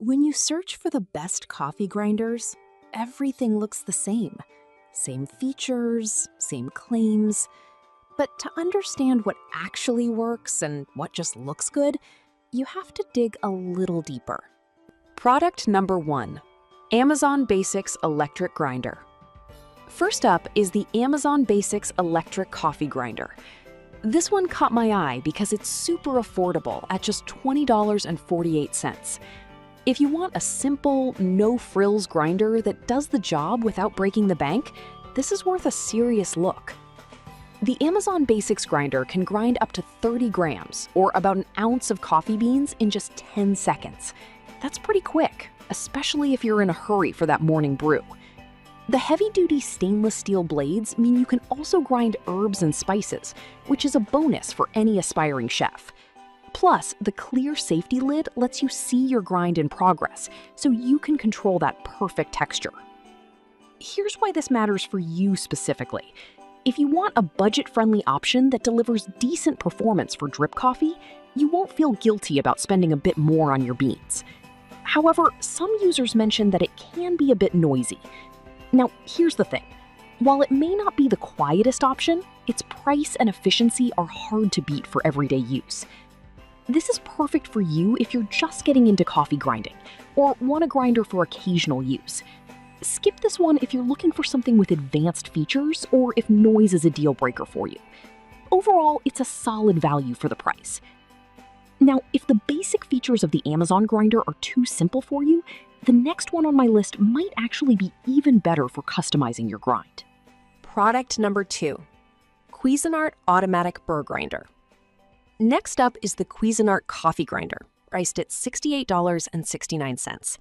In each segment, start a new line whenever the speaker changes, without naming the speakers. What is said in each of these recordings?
When you search for the best coffee grinders, everything looks the same. Same features, same claims. But to understand what actually works and what just looks good, you have to dig a little deeper. Product number 1, Amazon Basics Electric Grinder. First up is the Amazon Basics Electric Coffee Grinder. This one caught my eye because it's super affordable at just $20.48. If you want a simple, no-frills grinder that does the job without breaking the bank, this is worth a serious look. The Amazon Basics grinder can grind up to 30 grams, or about an ounce of coffee beans in just 10 seconds. That's pretty quick, especially if you're in a hurry for that morning brew. The heavy-duty stainless steel blades mean you can also grind herbs and spices, which is a bonus for any aspiring chef. Plus, the clear safety lid lets you see your grind in progress, so you can control that perfect texture. Here's why this matters for you specifically. If you want a budget-friendly option that delivers decent performance for drip coffee, you won't feel guilty about spending a bit more on your beans. However, some users mention that it can be a bit noisy. Now, here's the thing. While it may not be the quietest option, its price and efficiency are hard to beat for everyday use. This is perfect for you if you're just getting into coffee grinding, or want a grinder for occasional use. Skip this one if you're looking for something with advanced features or if noise is a deal breaker for you. Overall, it's a solid value for the price. Now, if the basic features of the Amazon grinder are too simple for you, the next one on my list might actually be even better for customizing your grind. Product number 2, Cuisinart Automatic Burr Grinder. Next up is the Cuisinart Coffee Grinder, priced at $68.69.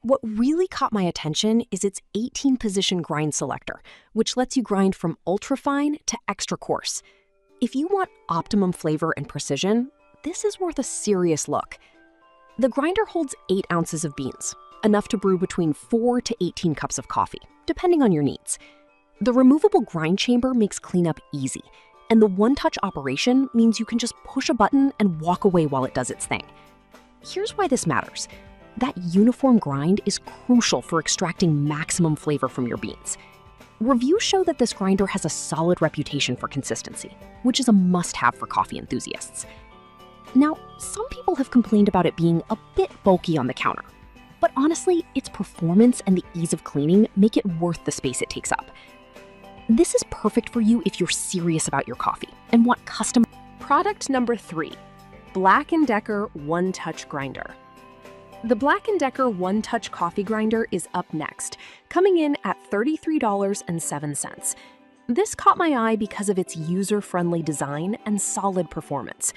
What really caught my attention is its 18-position grind selector, which lets you grind from ultra-fine to extra coarse. If you want optimum flavor and precision, this is worth a serious look. The grinder holds 8 ounces of beans, enough to brew between 4 to 18 cups of coffee, depending on your needs. The removable grind chamber makes cleanup easy, and the one-touch operation means you can just push a button and walk away while it does its thing. Here's why this matters. That uniform grind is crucial for extracting maximum flavor from your beans. Reviews show that this grinder has a solid reputation for consistency, which is a must-have for coffee enthusiasts. Now, some people have complained about it being a bit bulky on the counter, but honestly, its performance and the ease of cleaning make it worth the space it takes up. This is perfect for you if you're serious about your coffee and want custom. Product number 3, Black & Decker One-Touch Grinder. The Black & Decker One-Touch Coffee Grinder is up next, coming in at $33.07. This caught my eye because of its user-friendly design and solid performance.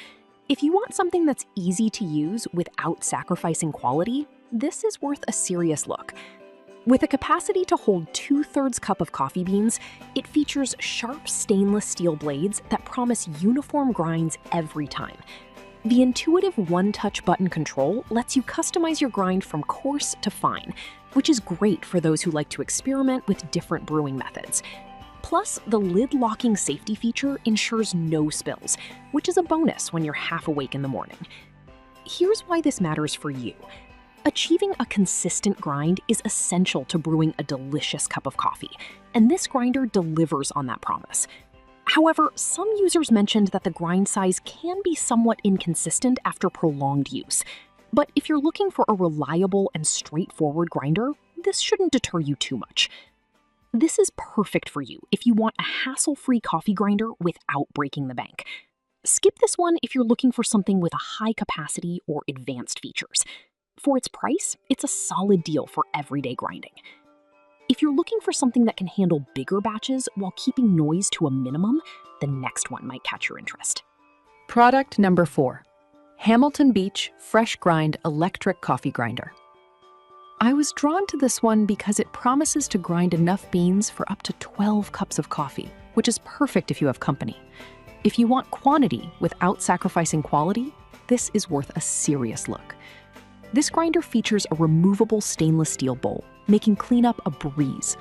If you want something that's easy to use without sacrificing quality, this is worth a serious look. With a capacity to hold 2/3 cup of coffee beans, it features sharp stainless steel blades that promise uniform grinds every time. The intuitive one-touch button control lets you customize your grind from coarse to fine, which is great for those who like to experiment with different brewing methods. Plus, the lid-locking safety feature ensures no spills, which is a bonus when you're half awake in the morning. Here's why this matters for you. Achieving a consistent grind is essential to brewing a delicious cup of coffee, and this grinder delivers on that promise. However, some users mentioned that the grind size can be somewhat inconsistent after prolonged use. But if you're looking for a reliable and straightforward grinder, this shouldn't deter you too much. This is perfect for you if you want a hassle-free coffee grinder without breaking the bank. Skip this one if you're looking for something with a high capacity or advanced features. For its price, it's a solid deal for everyday grinding. If you're looking for something that can handle bigger batches while keeping noise to a minimum, the next one might catch your interest.
Product number 4, Hamilton Beach Fresh Grind Electric Coffee Grinder. I was drawn to this one because it promises to grind enough beans for up to 12 cups of coffee, which is perfect if you have company. If you want quantity without sacrificing quality, this is worth a serious look. This grinder features a removable stainless steel bowl, making cleanup a breeze.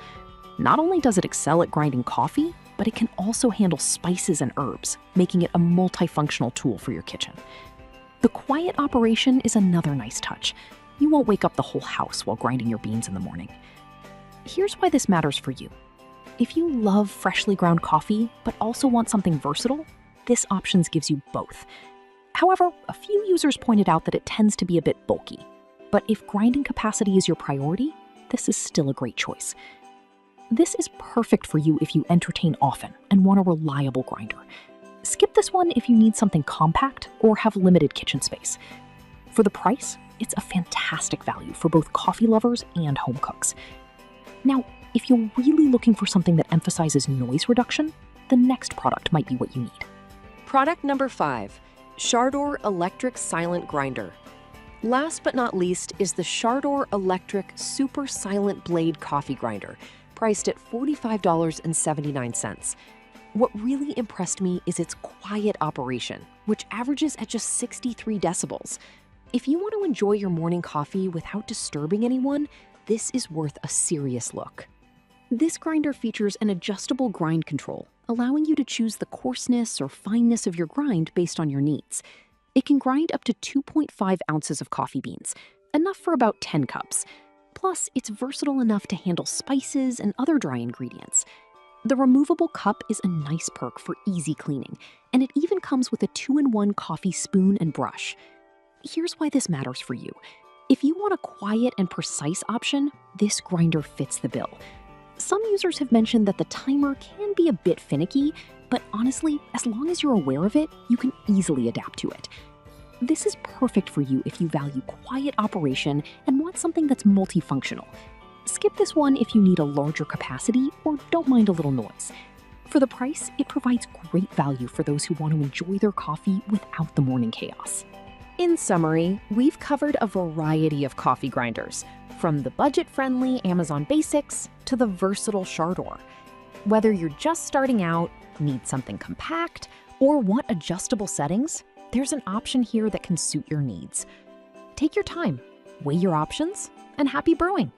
Not only does it excel at grinding coffee, but it can also handle spices and herbs, making it a multifunctional tool for your kitchen. The quiet operation is another nice touch.
you won't wake up the whole house while grinding your beans in the morning. Here's why this matters for you. If you love freshly ground coffee, but also want something versatile, this option gives you both. However, a few users pointed out that it tends to be a bit bulky. But if grinding capacity is your priority, this is still a great choice. This is perfect for you if you entertain often and want a reliable grinder. Skip this one if you need something compact or have limited kitchen space. For the price, it's a fantastic value for both coffee lovers and home cooks. Now, if you're really looking for something that emphasizes noise reduction, the next product might be what you need.
Product number 5, Chardor Electric Silent Grinder. Last but not least is the Chardor Electric Super Silent Blade Coffee Grinder, priced at $45.79. What really impressed me is its quiet operation, which averages at just 63 decibels. If you want to enjoy your morning coffee without disturbing anyone, this is worth a serious look. This grinder features an adjustable grind control, allowing you to choose the coarseness or fineness of your grind based on your needs. It can grind up to 2.5 ounces of coffee beans, enough for about 10 cups. Plus, it's versatile enough to handle spices and other dry ingredients. The removable cup is a nice perk for easy cleaning, and it even comes with a 2-in-1 coffee spoon and brush. Here's why this matters for you. If you want a quiet and precise option, this grinder fits the bill. Some users have mentioned that the timer can be a bit finicky, but honestly, as long as you're aware of it, you can easily adapt to it. This is perfect for you if you value quiet operation and want something that's multifunctional. Skip this one if you need a larger capacity or don't mind a little noise. For the price, it provides great value for those who want to enjoy their coffee without the morning chaos. In summary, we've covered a variety of coffee grinders, from the budget-friendly Amazon Basics to the versatile Chardor. Whether you're just starting out, need something compact, or want adjustable settings, there's an option here that can suit your needs. Take your time, weigh your options, and happy brewing!